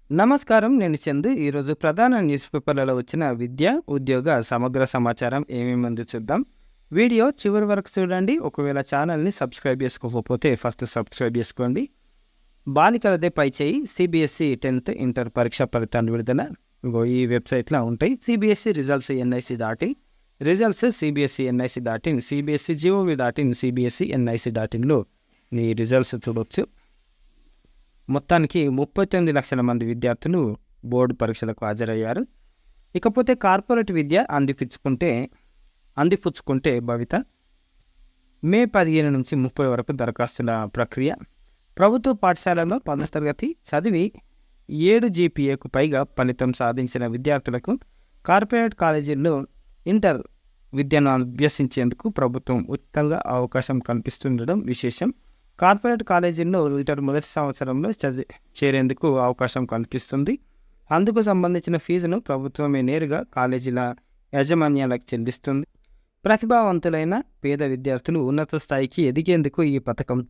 నమస్కారం. నేను చందు. ఈరోజు ప్రధాన న్యూస్ పేపర్లలో వచ్చిన విద్య, ఉద్యోగ సమగ్ర సమాచారం ఏమేముందో చూద్దాం. వీడియో చివరి వరకు చూడండి. ఒకవేళ ఛానల్ని సబ్స్క్రైబ్ చేసుకోకపోతే ఫస్ట్ సబ్స్క్రైబ్ చేసుకోండి. బాలికలదే పై చేయి సిబిఎస్ఈ 10th ఇంటర్ పరీక్ష ఫలితాలు విడుదల. ఈ వెబ్సైట్లో ఉంటాయి. CBSE results NIC dot in, results CBSE NIC dot in, CBSE GOV dot in, CBSE NIC dot ఇన్లో ఈ రిజల్ట్స్ చూడవచ్చు. మొత్తానికి 39 లక్షల మంది విద్యార్థులు బోర్డు పరీక్షలకు హాజరయ్యారు. ఇకపోతే కార్పొరేట్ విద్య అందిపుచ్చుకుంటే భవిత మే 15 నుంచి 30 వరకు దరఖాస్తుల ప్రక్రియ. ప్రభుత్వ పాఠశాలలో 10వ తరగతి చదివి 7 జీపీఏకు పైగా ఫలితం సాధించిన విద్యార్థులకు కార్పొరేట్ కాలేజీల్లో ఇంటర్ విద్యను అభ్యసించేందుకు ప్రభుత్వం ఉచితంగా అవకాశం కల్పిస్తుండడం విశేషం. కార్పొరేట్ కాలేజీల్లో ఇంటర్ మొదటి సంవత్సరంలో చేరేందుకు అవకాశం కల్పిస్తుంది. అందుకు సంబంధించిన ఫీజును ప్రభుత్వమే నేరుగా కాలేజీల యాజమాన్యాలకు చెల్లిస్తుంది. ప్రతిభావంతులైన పేద విద్యార్థులు ఉన్నత స్థాయికి ఎదిగేందుకు ఈ పథకం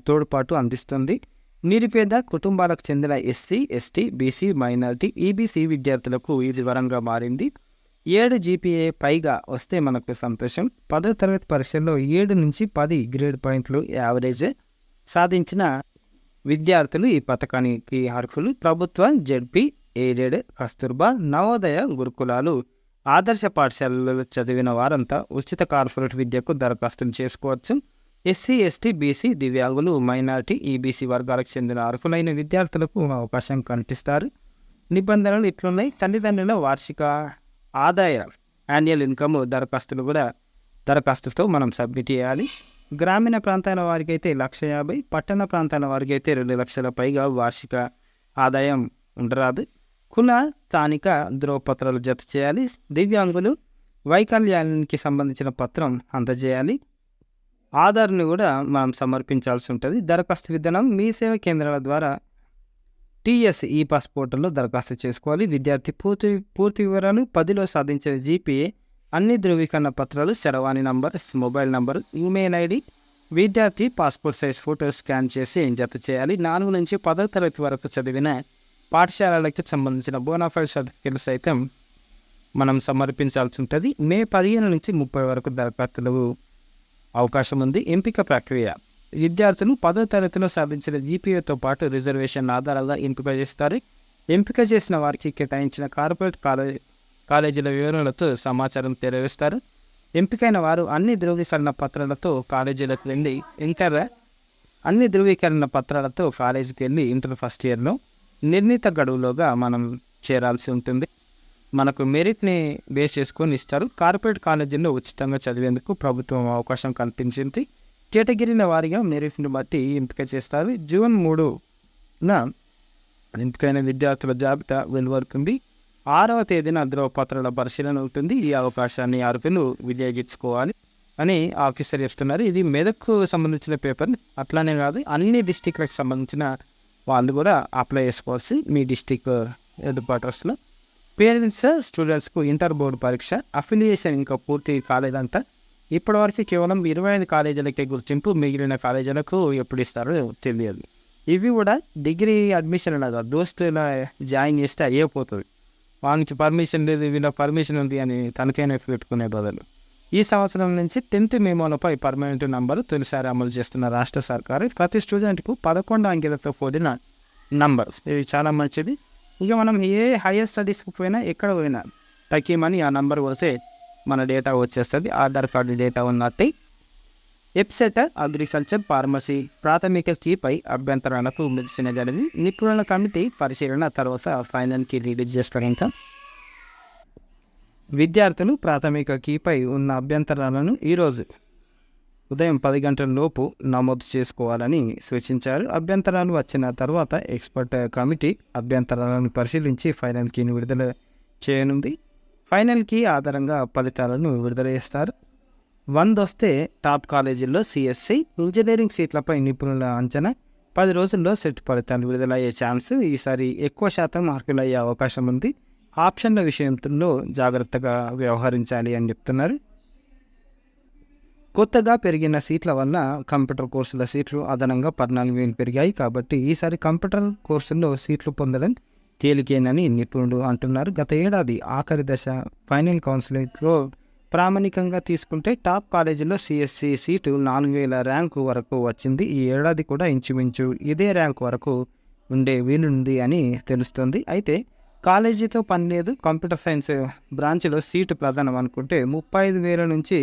తోడ్పాటు అందిస్తుంది. నిరుపేద కుటుంబాలకు చెందిన SC, ST, BC, minority, EBC విద్యార్థులకు ఇది వరంగా మారింది. 7 జీపీఏ పైగా వస్తే మనకు సంతోషం. 10వ తరగతి పరీక్షల్లో 7 నుంచి 10 గ్రేడ్ పాయింట్లు యావరేజ్ సాధించిన విద్యార్థులు ఈ పథకానికి అర్హులు. ప్రభుత్వ, జెడ్పీ, ఎయిడెడ్, కస్తూర్బా, నవోదయ గురుకులాలు, ఆదర్శ పాఠశాలలలో చదివిన వారంతా ఉచిత కార్పొరేట్ విద్యకు దరఖాస్తులు చేసుకోవచ్చు. ఎస్సీ, ఎస్టీ, బీసీ, దివ్యాంగులు, మైనారిటీ, ఈబీసీ వర్గాలకు చెందిన అర్హులైన విద్యార్థులకు అవకాశం కల్పిస్తారు. నిబంధనలు ఇట్లున్నాయి. తల్లిదండ్రుల వార్షిక ఆదాయ యాన్యువల్ ఇన్కమ్ దరఖాస్తుతో మనం సబ్మిట్ చేయాలి. గ్రామీణ ప్రాంతాల వారికి అయితే 1,50,000, పట్టణ ప్రాంతాల వారికి అయితే 2 లక్షల పైగా వార్షిక ఆదాయం ఉండరాదు. కుల స్థానిక ధ్రువపత్రాలు జత చేయాలి. దివ్యాంగులు వైకల్యానికి సంబంధించిన పత్రం అందజేయాలి. ఆధార్ని కూడా మనం సమర్పించాల్సి ఉంటుంది. దరఖాస్తు విధానం మీ సేవా కేంద్రాల ద్వారా టీఎస్ ఈ పాస్ పోర్టల్లో దరఖాస్తు చేసుకోవాలి. విద్యార్థి పూర్తి వివరాలు, 10లో సాధించిన జీపీఏ, అన్ని ధృవీకరణ పత్రాలు, శరవాణి number, mobile number, email ID, విద్యార్థి పాస్పోర్ట్ సైజ్ ఫోటో స్కాన్ చేసి జత చేయాలి. 4 నుంచి 10వ తరగతి వరకు చదివిన పాఠశాలలకు సంబంధించిన బోనాఫైడ్ సర్టిఫికేట్ సైతం మనం సమర్పించాల్సి ఉంటుంది. మే 15 నుంచి 30 వరకు దరఖాస్తులకు అవకాశం ఉంది. ఎంపిక ప్రక్రియ: విద్యార్థులు 10వ తరగతిలో సాధించిన జీపీఏతో పాటు రిజర్వేషన్ ఆధారంగా ఎంపిక చేస్తారు. ఎంపిక చేసిన వారికి కేటాయించిన కార్పొరేట్ కాలేజీల వివరాలతో సమాచారం తెలియజేస్తారు. ఎంపికైన వారు అన్ని ధృవీకరణ పత్రాలతో కాలేజీలకు వెళ్ళి ఇంటర్ ఫస్ట్ ఇయర్లో నిర్ణీత గడువులోగా మనం చేరాల్సి ఉంటుంది. మనకు మెరిట్ని బేస్ చేసుకొని ఇస్తారు. కార్పొరేట్ కాలేజీల్లో ఉచితంగా చదివేందుకు ప్రభుత్వం అవకాశం కల్పించింది. కేటగిరీల వారీగా మెరిట్ని బట్టి ఎంపిక చేస్తారు. జూన్ 3న ఎంపికైన విద్యార్థుల జాబితా వెలువడుతుంది. 6వ తేదీన ధ్రువపత్రాల పరిశీలన ఉంటుంది. ఈ అవకాశాన్ని అర్హులు వినియోగించుకోవాలి అని ఆఫీసర్ చెప్తున్నారు. ఇది మెదక్కు సంబంధించిన పేపర్. అట్లానే కాదు, అన్ని డిస్టిక్లకు సంబంధించిన వాళ్ళు కూడా అప్లై చేసుకోవాల్సి మీ డిస్టిక్ హెడ్ క్వార్టర్స్లో. పేరెంట్స్, స్టూడెంట్స్కు ఇంటర్ బోర్డు పరీక్ష అఫిలియేషన్ ఇంకా పూర్తి కాలేదంతా. ఇప్పటివరకు కేవలం 25 కాలేజీలకే గుర్తింపు, మిగిలిన కాలేజీలకు ఎప్పుడు ఇస్తారో తెలియదు. ఇవి కూడా డిగ్రీ అడ్మిషన్ లేదా దోస్తుల జాయిన్ చేస్తే అయిపోతుంది. వానికి పర్మిషన్ లేదు, వీళ్ళ పర్మిషన్ ఉంది అని తనకైనా పెట్టుకునే బదులు ఈ సంవత్సరం నుంచి 10th మెమోలపై పర్మనెంట్ నంబరు తొలిసారి అమలు చేస్తున్న రాష్ట్ర సర్కారు ప్రతి స్టూడెంట్కు 11 అంకెలతో కూడిన నంబర్. ఇది చాలా మంచిది. ఇక మనం ఏ హైయర్ స్టడీస్కి పోయినా ఎక్కడ పోయినా తగ్గిమని ఆ నంబర్ వస్తే మన డేటా వచ్చేస్తుంది. ఆధార్ కార్డు డేటా ఉన్నట్టే. వెబ్సైట్ అగ్రికల్చర్, ఫార్మసీ ప్రాథమిక కీపై అభ్యంతరాలకు మెడిసిన్ జరిగి నిపుణుల కమిటీ పరిశీలన తర్వాత ఫైనల్ కీ రిలీజ్ చేస్తారంట. విద్యార్థులు ప్రాథమిక కీపై ఉన్న అభ్యంతరాలను ఈరోజు ఉదయం 10 గంటల లోపు నమోదు చేసుకోవాలని సూచించారు. అభ్యంతరాలు వచ్చిన తర్వాత ఎక్స్పర్ట్ కమిటీ అభ్యంతరాలను పరిశీలించి ఫైనల్ కీని విడుదల చేయనుంది. ఫైనల్ కీ ఆధారంగా ఫలితాలను విడుదల చేస్తారు. 100 వస్తే టాప్ కాలేజీల్లో సిఎస్సి, ఇంజనీరింగ్ సీట్లపై నిపుణుల అంచనా. 10 రోజుల్లో సెట్ ఫలితాలు విడుదలయ్యే ఛాన్స్. ఈసారి ఎక్కువ శాతం మార్కులు అయ్యే అవకాశం ఉంది. ఆప్షన్ల విషయంలో జాగ్రత్తగా వ్యవహరించాలి అని చెప్తున్నారు. కొత్తగా పెరిగిన సీట్ల వల్ల కంప్యూటర్ కోర్సుల సీట్లు అదనంగా 14,000 పెరిగాయి. కాబట్టి ఈసారి కంప్యూటర్ కోర్సుల్లో సీట్లు పొందడం తేలికేనని నిపుణులు అంటున్నారు. గత ఏడాది ఆఖరి దశ ఫైనల్ కౌన్సిలింగ్లో ప్రామాణికంగా తీసుకుంటే టాప్ కాలేజీలో సిఎస్సి సీటు 4,000 ర్యాంకు వరకు వచ్చింది. ఈ ఏడాది కూడా ఇంచుమించు ఇదే ర్యాంక్ వరకు ఉండే వీలుంది అని తెలుస్తుంది. అయితే కాలేజీతో పని లేదు, కంప్యూటర్ సైన్స్ బ్రాంచ్లో సీటు ప్రధానం అనుకుంటే 35,000 నుంచి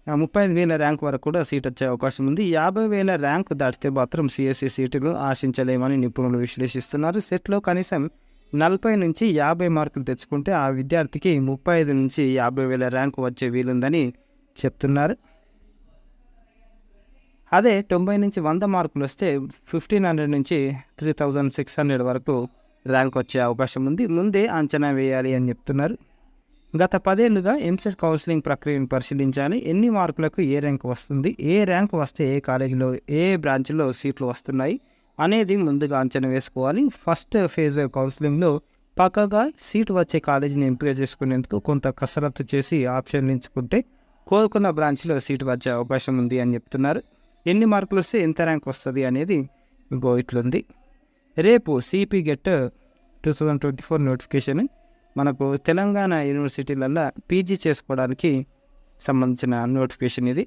35,000 ర్యాంక్ వరకు కూడా సీట్ వచ్చే అవకాశం ఉంది. 50,000 ర్యాంకు దాటితే మాత్రం సిఎస్సి సీటును ఆశించలేమని నిపుణులు విశ్లేషిస్తున్నారు. సెట్లో కనీసం 40 నుంచి 50 మార్కులు తెచ్చుకుంటే ఆ విద్యార్థికి 35 నుంచి 50,000 ర్యాంకు వచ్చే వీలుందని చెప్తున్నారు. అదే 90 నుంచి 100 మార్కులు వస్తే 1,500 నుంచి 3,600 వరకు ర్యాంక్ వచ్చే అవకాశం ఉంది. ముందే అంచనా వేయాలి అని చెప్తున్నారు. గత 10 ఏళ్లుగా ఎంసెట్ కౌన్సిలింగ్ ప్రక్రియను పరిశీలించాలి. ఎన్ని మార్కులకు ఏ ర్యాంక్ వస్తుంది, ఏ ర్యాంక్ వస్తే ఏ కాలేజీలో ఏ బ్రాంచ్లో సీట్లు వస్తున్నాయి అనేది ముందుగా అంచనా వేసుకోవాలి. ఫస్ట్ ఫేజ్ కౌన్సిలింగ్లో పక్కగా సీటు వచ్చే కాలేజీని ఎంపిక చేసుకునేందుకు కొంత కసరత్తు చేసి ఆప్షన్లు ఎంచుకుంటే కోరుకున్న బ్రాంచ్లో సీటు వచ్చే అవకాశం ఉంది అని చెప్తున్నారు. ఎన్ని మార్కులు వస్తే ఎంత ర్యాంక్ వస్తుంది అనేది ఇంకో ఇట్లుంది. రేపు సిపి గెట్ 2024 నోటిఫికేషన్ మనకు తెలంగాణ యూనివర్సిటీలలో పీజీ చేసుకోవడానికి సంబంధించిన నోటిఫికేషన్ ఇది.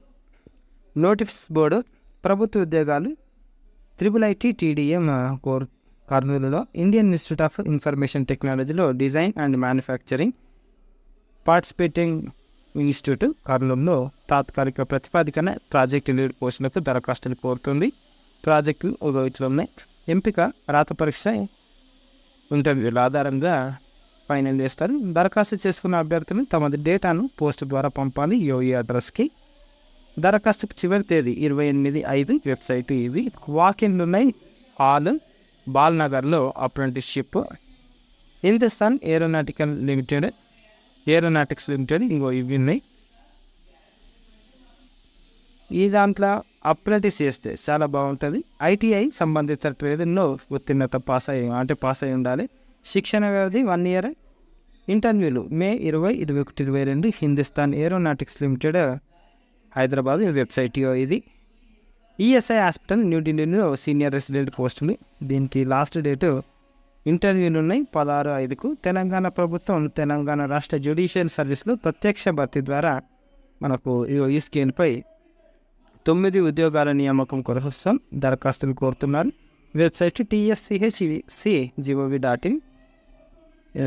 నోటిఫిక్స్ బోర్డు ప్రభుత్వ ఉద్యోగాలు IIIT TDM కర్నూలులో, ఇండియన్ ఇన్స్టిట్యూట్ ఆఫ్ ఇన్ఫర్మేషన్ టెక్నాలజీలో design and manufacturing participating institute కర్నూలులో తాత్కాలిక ప్రతిపాదికన ప్రాజెక్టు లీడ్ పోస్టులకు దరఖాస్తులు కోరుతుంది. ప్రాజెక్టులు ఇట్లా ఉన్నాయి. ఎంపిక రాత పరీక్ష ఇంటర్వ్యూల ఆధారంగా ఫైనల్ చేస్తారు. దరఖాస్తు చేసుకున్న అభ్యర్థులు తమ డేటాను పోస్ట్ ద్వారా పంపాలి ఈ అడ్రస్కి. దరఖాస్తుకు చివరి తేదీ 28/5. వెబ్సైట్ ఇవి. వాకిన్లు ఉన్నాయి. హాల్ బాల్నగర్లో అప్రెంటిస్షిప్. హిందుస్థాన్ ఏరోనాటిక్స్ లిమిటెడ్ ఇంకో ఇవి ఉన్నాయి. ఈ దాంట్లో అప్రెంటిస్ చేస్తే చాలా బాగుంటుంది. ఐటీఐ సంబంధిత ట్రేడింగ్లో ఉత్తీర్ణత పాస్ అయి ఉండాలి. శిక్షణ వ్యవధి 1 year. ఇంటర్వ్యూలు May 20, 21, 22. Hindustan Aeronautics limited Hyderabad website ఇది. ఈఎస్ఐ హాస్పిటల్ న్యూఢిల్లీలో సీనియర్ రెసిడెంట్ పోస్టులు. దీనికి లాస్ట్ డేటు ఇంటర్వ్యూలు ఉన్నాయి 16/5. తెలంగాణ ప్రభుత్వం తెలంగాణ రాష్ట్ర జ్యుడిషియల్ సర్వీస్లో ప్రత్యక్ష భర్తీ ద్వారా మనకు ఈ స్కేల్పై 9 ఉద్యోగాల నియామకం కోసం దరఖాస్తులు కోరుతున్నారు. వెబ్సైట్ tschc.gov.in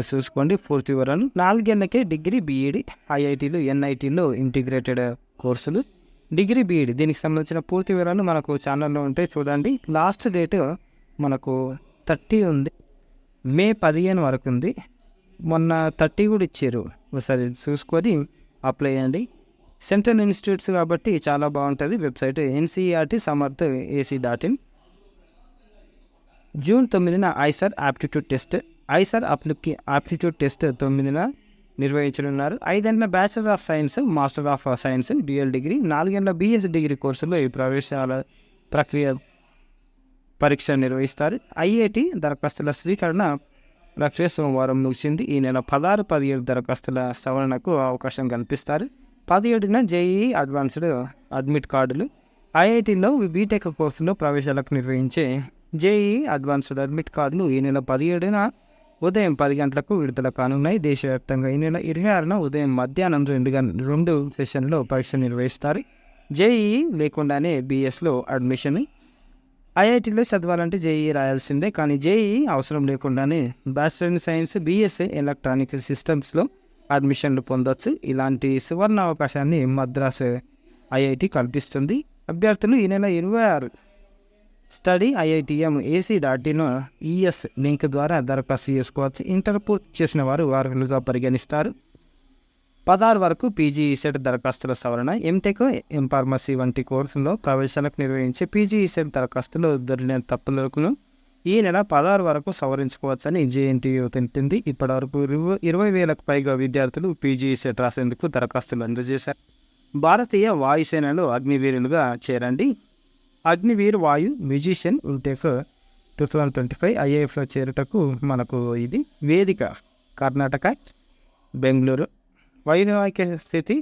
చూసుకోండి పూర్తి వివరాలు. 4 ఏళ్లకే డిగ్రీ బీఈడి ఐఐటీలు ఎన్ఐటీలు ఇంటిగ్రేటెడ్ కోర్సులు. డిగ్రీ బీఈడి దీనికి సంబంధించిన పూర్తి వివరాలు మనకు ఛానల్లో ఉంటాయి చూడండి. లాస్ట్ డేట్ మనకు 30 ఉంది. May 15 వరకు ఉంది. మొన్న 30 కూడా ఇచ్చారు. ఒకసారి చూసుకొని అప్లై చేయండి. సెంట్రల్ ఇన్స్టిట్యూట్స్ కాబట్టి చాలా బాగుంటుంది. Website NCERT samardh.ac.in. June 9న IISER aptitude test. IISER aptitude test 9న నిర్వహించనున్నారు. 5 ఏళ్ల bachelor of science, master of science dual degree, 4 ఏళ్ల BS డిగ్రీ కోర్సులో ఈ ప్రవేశాల ప్రక్రియ పరీక్ష నిర్వహిస్తారు. IIT దరఖాస్తుల స్వీకరణ ప్రక్రియ సోమవారం ముగిసింది. ఈ నెల 16, 17 దరఖాస్తుల సవరణకు అవకాశం కల్పిస్తారు. 17న JEE అడ్వాన్స్డ్ అడ్మిట్ కార్డులు. IITలో బీటెక్ కోర్సులో ప్రవేశాలకు నిర్వహించే JEE అడ్వాన్స్డ్ అడ్మిట్ కార్డులు ఈ నెల 17న ఉదయం 10 గంటలకు విడుదల కానున్నాయి. దేశవ్యాప్తంగా ఈ నెల 26న ఉదయం మధ్యాహ్నం 2 సెషన్లో పరీక్ష నిర్వహిస్తారు. JEE లేకుండానే BSలో అడ్మిషన్. IITలో చదవాలంటే JEE రాయాల్సిందే, కానీ JEE అవసరం లేకుండానే bachelor in science, BS electronic సిస్టమ్స్లో అడ్మిషన్లు పొందవచ్చు. ఇలాంటి సువర్ణ అవకాశాన్ని మద్రాస్ IIT కల్పిస్తుంది. అభ్యర్థులు ఈ నెల 26 study IITM AC.in ES link ద్వారా దరఖాస్తు చేసుకోవచ్చు. ఇంటర్ పూర్తి చేసిన వారు అర్హులుగా పరిగణిస్తారు. 16 వరకు PG సెట్ దరఖాస్తుల సవరణ. ఎంటెక్, ఫార్మసీ వంటి కోర్సుల్లో ప్రవేశాలకు నిర్వహించే PG సెట్ దరఖాస్తులో దొరికిన తప్పులకు ఈ నెల 16 వరకు సవరించుకోవచ్చని JNTU తెలిపింది. ఇప్పటివరకు 20,000కు పైగా విద్యార్థులు PG సెట్ రాసేందుకు దరఖాస్తులు అందజేశారు. భారతీయ వాయుసేనలో అగ్నివీరులుగా చేరండి. అగ్నివీర్ వాయు మ్యూజిషియన్ ఇంటెక్ 2025 IAFలో చేరుటకు మనకు ఇది వేదిక. కర్ణాటక, బెంగళూరు. వైవాహిక స్థితి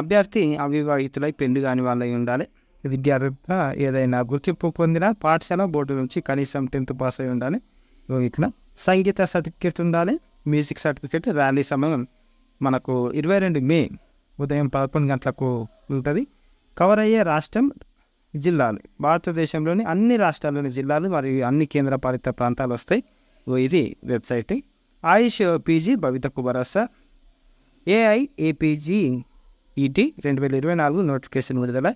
అభ్యర్థి అవివాహితులై పెళ్లి కాని వాళ్ళై ఉండాలి. విద్యార్థిగా ఏదైనా గుర్తింపు పొందిన పాఠశాల బోర్డు నుంచి కనీసం 10th పాస్ అయి ఉండాలి. ఇట్లా సంగీత సర్టిఫికేట్ ఉండాలి. Music certificate. ర్యాలీ సమయం మనకు 22 మే ఉదయం 11 గంటలకు ఉంటుంది. కవర్ అయ్యే రాష్ట్రం, జిల్లాలు భారతదేశంలోని అన్ని రాష్ట్రాల్లోని జిల్లాలు మరియు అన్ని కేంద్రపాలిత ప్రాంతాలు వస్తాయి. ఇది వెబ్సైట్. ఆయుష్ పీజీ భవితకు భరోసా. AIAPGET 2024 నోటిఫికేషన్ విడుదల.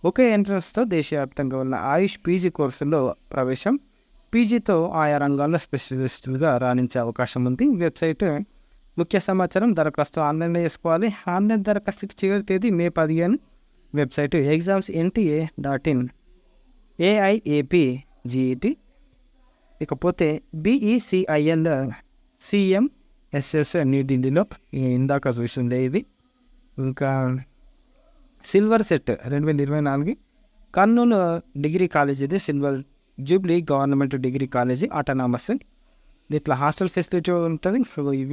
ఒకే ఎంట్రన్స్తో దేశవ్యాప్తంగా ఉన్న ఆయుష్ పీజీ కోర్సుల్లో ప్రవేశం. పీజీతో ఆయా రంగాల్లో స్పెషలిస్టులుగా రాణించే అవకాశం ఉంది. వెబ్సైట్ ముఖ్య సమాచారం. దరఖాస్తు ఆన్లైన్లో చేసుకోవాలి. ఆన్లైన్ దరఖాస్తుకి చివరి తేదీ మే 15. Website examsNTA.in. AIAPGET. ఇకపోతే BECIL CMSS న్యూఢిల్లీలో ఇందాక చూసిందే ఇది. ఇంకా silver set 2024 Kurnool degree college. ఇది silver jubilee government degree college autonomous. ఇట్లా హాస్టల్ ఫెసిలిటీ ఉంటుంది.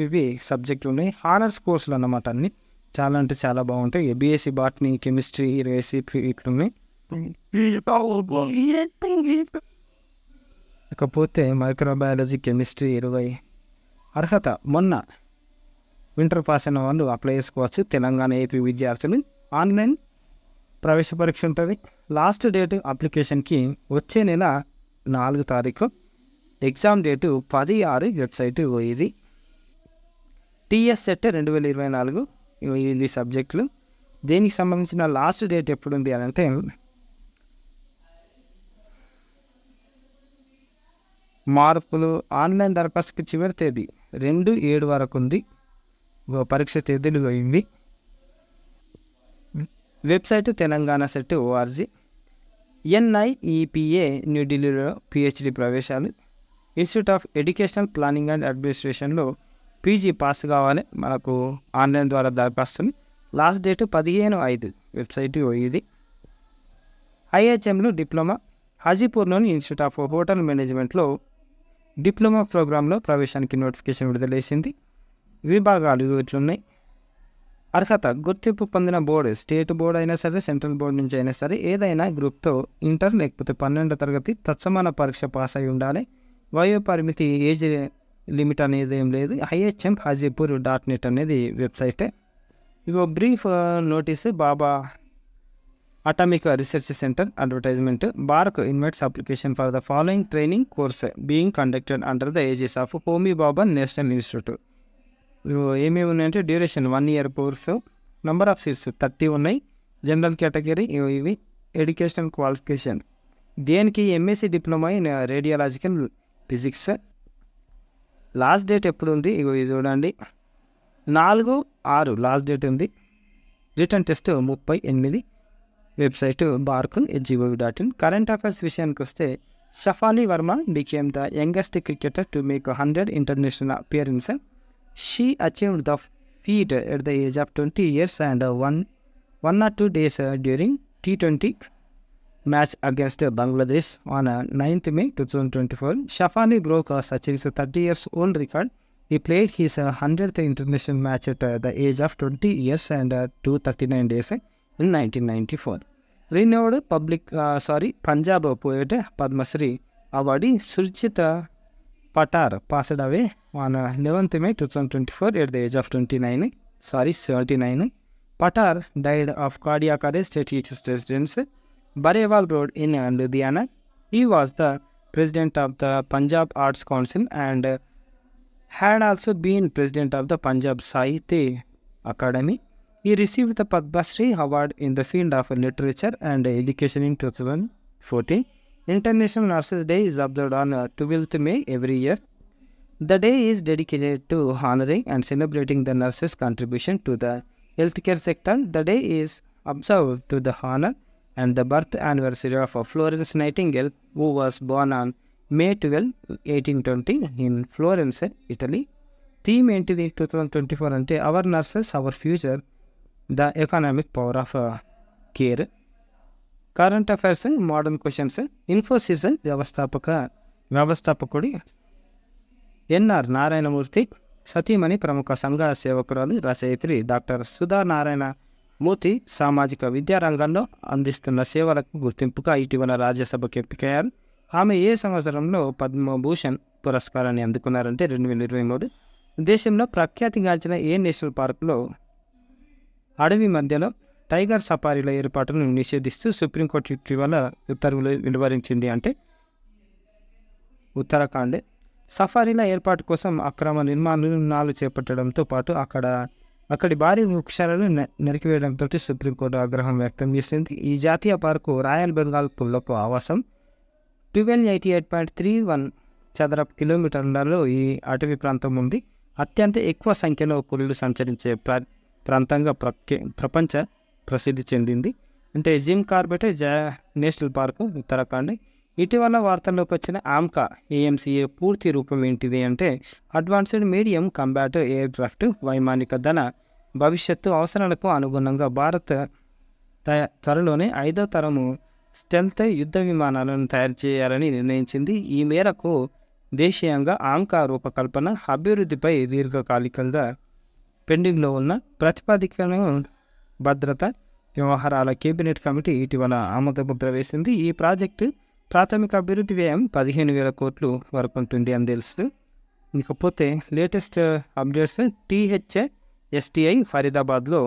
ఇవి సబ్జెక్టులు ఉన్నాయి. హానర్స్ కోర్సులు అన్నమాట. అన్నీ చాలా అంటే చాలా బాగుంటాయి. BSc బాటనీ, కెమిస్ట్రీ, రెసిపీ ఇట్లున్నాయి. ఇకపోతే మైక్రోబయాలజీ, కెమిస్ట్రీ 20. అర్హత మొన్న వింటర్ పాస్ అయిన వాళ్ళు అప్లై చేసుకోవచ్చు. తెలంగాణ, ఏపీ విద్యార్థులు. ఆన్లైన్ ప్రవేశ పరీక్ష ఉంటుంది. లాస్ట్ డేట్ అప్లికేషన్కి వచ్చే నెల 4 తారీఖు. Exam date 10/6. వెబ్సైట్ ఇది. TS సెట్ 2024 ఇది సబ్జెక్టులు. దీనికి సంబంధించిన లాస్ట్ డేట్ ఎప్పుడుంది అని అంటే మార్పులు ఆన్లైన్ దరఖాస్తుకి చివరి తేదీ 2/7 వరకు ఉంది. పరీక్ష తేదీలు అయింది. Website Telangana set ORG. NIEPA న్యూఢిల్లీలో PhD ప్రవేశాలు. Institute of Educational Planning and అడ్మినిస్ట్రేషన్లో పీజీ పాస్ కావాలి. మనకు ఆన్లైన్ ద్వారా దరఖాస్తుని. Last date 15/5. వెబ్సైట్ ఇది. IHMలో డిప్లొమా. హాజీపూర్లోని ఇన్స్టిట్యూట్ ఆఫ్ హోటల్ మేనేజ్మెంట్లో డిప్లొమా ప్రోగ్రాంలో ప్రవేశానికి నోటిఫికేషన్ విడుదల చేసింది. విభాగాలు ఇట్లున్నాయి. అర్హత గుర్తింపు పొందిన బోర్డు, స్టేట్ బోర్డు అయినా సరే, సెంట్రల్ బోర్డు నుంచి అయినా సరే, ఏదైనా గ్రూప్తో ఇంటర్ లేకపోతే 12వ తరగతి తత్సమాన పరీక్ష పాస్ అయి ఉండాలి. వయో పరిమితి, ఏజ్ లిమిట్ అనేది ఏం లేదు. IHM Hajipur.net అనేది వెబ్సైటే. ఇగో brief notice. Bhabha Atomic Research Centre advertisement. BARC invites application for the following training course being conducted under the aegis of Homi Bhabha National Institute. ఏమేమి ఉన్నాయంటే duration 1 year course. Number of seats 30 ఉన్నాయి. General category. ఇవి educational qualification. దేనికి MSc diploma in radiological physics. Last date ఎప్పుడు ఉంది ఇది చూడండి. 4/6 last date ఉంది. Written test 38. Website bark.gov.in. Current affairs విషయానికి వస్తే Shafali Varma became the youngest cricketer to make 100 international appearances. She achieved the feat at the age of 20 years and 102 days during T20 match against Bangladesh on 9th May 2024. Shafali broke Sachin's 30 years old record. He played his 100th international match at the age of 20 years and 239 days in 1994. Renowned Punjab poet Padmasri awardee Surjit Patar passed away on 11th May 2024 at the age of 79. Patar died of cardiac arrest at his residence, Barewal Road in Ludhiana. He was the president of the Punjab Arts Council and had also been president of the Punjab Sahitya Academy. He received the Padma Shri Award in the field of literature and education in 2014. International Nurses Day is observed on 12th May every year. The day is dedicated to honoring and celebrating the nurses' contribution to the healthcare sector. The day is observed to the honor and the birth anniversary of Florence Nightingale, who was born on May 12, 1820 in Florence, Italy. Theme ఏంటిది 2024 అంటే our nurses our future, the economic power of care. Current affairs, modern questions. Infosys వ్యవస్థాపకుడి NR Narayana Murthy సతీమణి ప్రముఖ సంఘ సేవకురాలు రచయిత్రి doctor Sudha Narayana Murthy సామాజిక విద్యా రంగంలో అందిస్తున్న సేవలకు గుర్తింపుగా ఇటీవల రాజ్యసభకు ఎంపికయ్యారు. ఆమె ఏ సంవత్సరంలో పద్మభూషణ్ పురస్కారాన్ని అందుకున్నారంటే 2023. దేశంలో ప్రఖ్యాతిగాంచిన ఏ నేషనల్ పార్కులో అడవి మధ్యలో టైగర్ సఫారీల ఏర్పాటును నిషేధిస్తూ సుప్రీంకోర్టు ఇటీవల ఉత్తర్వులు వెలువరించింది. అంటే ఉత్తరాఖండ్ సఫారీల ఏర్పాటు కోసం అక్రమ నిర్మాణాలు చేపట్టడంతో పాటు అక్కడి భారీ వృక్షాలను నరికివేయడంతో సుప్రీంకోర్టు ఆగ్రహం వ్యక్తం చేసింది. ఈ జాతీయ పార్కు రాయల్ బెంగాల్ పుల్లపు ఆవాసం 1288.31 చదరపు కిలోమీటర్లలో ఈ అటవీ ప్రాంతం ఉంది. అత్యంత ఎక్కువ సంఖ్యలో పులులు సంచరించే ప్రాంతంగా ప్రపంచ ప్రసిద్ధి చెందింది. అంటే Jim Corbett national park Uttarakhand. ఇటీవల వార్తల్లోకి వచ్చిన ఆమ్కా ఏఎంసీఏ పూర్తి రూపం ఏంటిది అంటే advanced medium combat air craft. వైమానిక దళ భవిష్యత్తు అవసరాలకు అనుగుణంగా భారత్ త్వరలోనే 5వ తరము స్టెల్త్ యుద్ధ విమానాలను తయారు చేయాలని నిర్ణయించింది. ఈ మేరకు దేశీయంగా ఆమ్కా రూపకల్పన అభివృద్ధిపై దీర్ఘకాలికంగా పెండింగ్లో ఉన్న ప్రతిపాదికను భద్రత వ్యవహారాల కేబినెట్ కమిటీ ఇటీవల ఆమోదముద్ర వేసింది. ఈ ప్రాజెక్టు ప్రాథమిక అభివృద్ధి వ్యయం 15,000 కోట్లు వరకు ఉంటుంది అని తెలుసు. ఇకపోతే లేటెస్ట్ అప్డేట్స్ THSTI ఫరీదాబాద్లో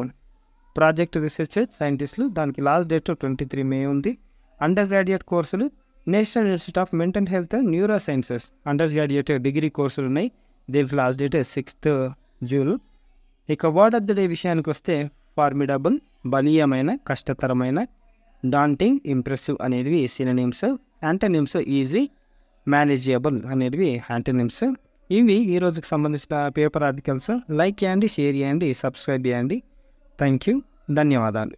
ప్రాజెక్ట్ రీసెర్చ్ సైంటిస్టులు దానికి లాస్ట్ డేట్ 23 మే ఉంది. అండర్ గ్రాడ్యుయేట్ కోర్సులు national institute of mental health neurosciences undergraduate degree కోర్సులు ఉన్నాయి. దీనికి లాస్ట్ డేట్ 6th జూన్. ఇక వర్డ్ ఆఫ్ ద డే విషయానికి వస్తే ఫార్మిడబుల్ బలీయమైన, కష్టతరమైన, డాంటింగ్, ఇంప్రెసివ్ అనేవి సినోనిమ్స్. యాంటోనిమ్స్ ఈజీ, మేనేజబుల్ అనేవి యాంటోనిమ్స్. ఇవి ఈ రోజుకి సంబంధించిన పేపర్ ఆర్టికల్స్. లైక్ చేయండి, షేర్ చేయండి, సబ్స్క్రైబ్ చేయండి. థ్యాంక్ యూ, ధన్యవాదాలు.